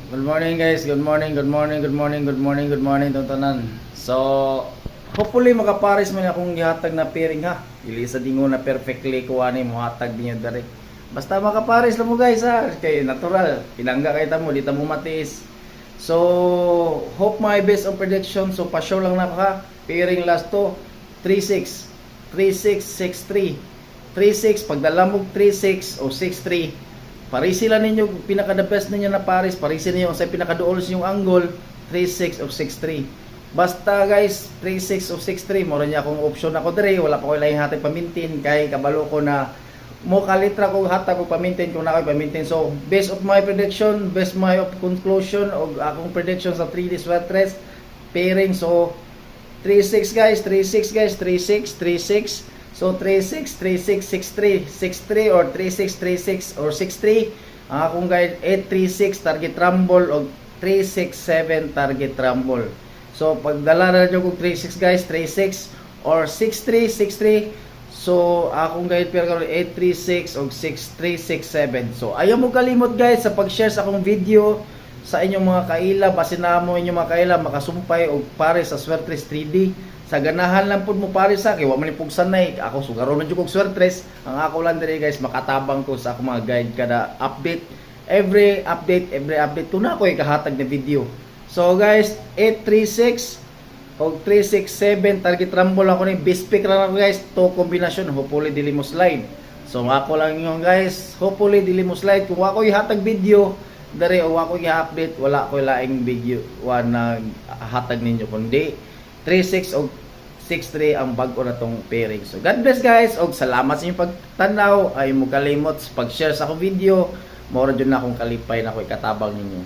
Good morning guys, good morning, good morning, good morning, good morning, good morning tanan. So, hopefully makapares man akong gihatag na pairing ha. Dili sa dingo na perfectly kuha ni mo hatag niyo diri. Basta makapares lang mo guys ha, kay natural. Pinangga kay tamo, di ta mo matiis. So, hope my best on prediction. So, pa-show lang na ha. Pairing last to 36, 36, 63. 36 pagdalamog 36 o 63. Parisi lang ninyo, pinaka-the best ninyo na pares. Parisi ninyo sa pinaka-duol yung angle, 3.6 of 6.3. Basta guys, 3.6 of 6.3. Mura niya akong option ako dire. Wala pa ko ilang hatag pamintin. Kay kabalo ko na mo kalitra ko hatag ko pamintin kung na ko pamintin. So, based of my prediction, based my of conclusion, o akong prediction sa 3D sweatress, pairing. So, 3.6 guys, 3.6 guys, 3.6, 3.6. So 36, 36, 63, 63 or 36, 36 or 63. Ang akong guide 836 target rumble o 367 target rumble. So pagdala na nyo kong 36 guys, 36 or 63, 63. So akong guide pero 836 o 6367. So ayaw mo kalimot guys sa pag-share sa akong video sa inyong mga kaila. Basin na mo inyong mga kaila makasumpay o pare sa Swertres 3D. Sa ganahan lang po mo pare sa akin, wa man pug sanay. Ako sugaron man jud kog Swertres. Ang ako lang diri guys, makatabang ko sa akong mga guide kada update. Every update tuna ko ikahatag na video. So guys, 836 o 367 target rumble ako ni best pick ra guys. To kombinasyon, hopefully dili mo slide. So ako lang yung guys, hopefully dili mo slide. Kung ako ihatag video dere o ako i-update, wala ko laing video wa na hatag ninyo kundi 36 o 63 ang bago na tong pairing. So God bless guys og salamat sa inyong pagtanaw. Ay mo kalimot pag-share sa akong video. Mora jud na akong kalipay na ako ikatabang ninyo.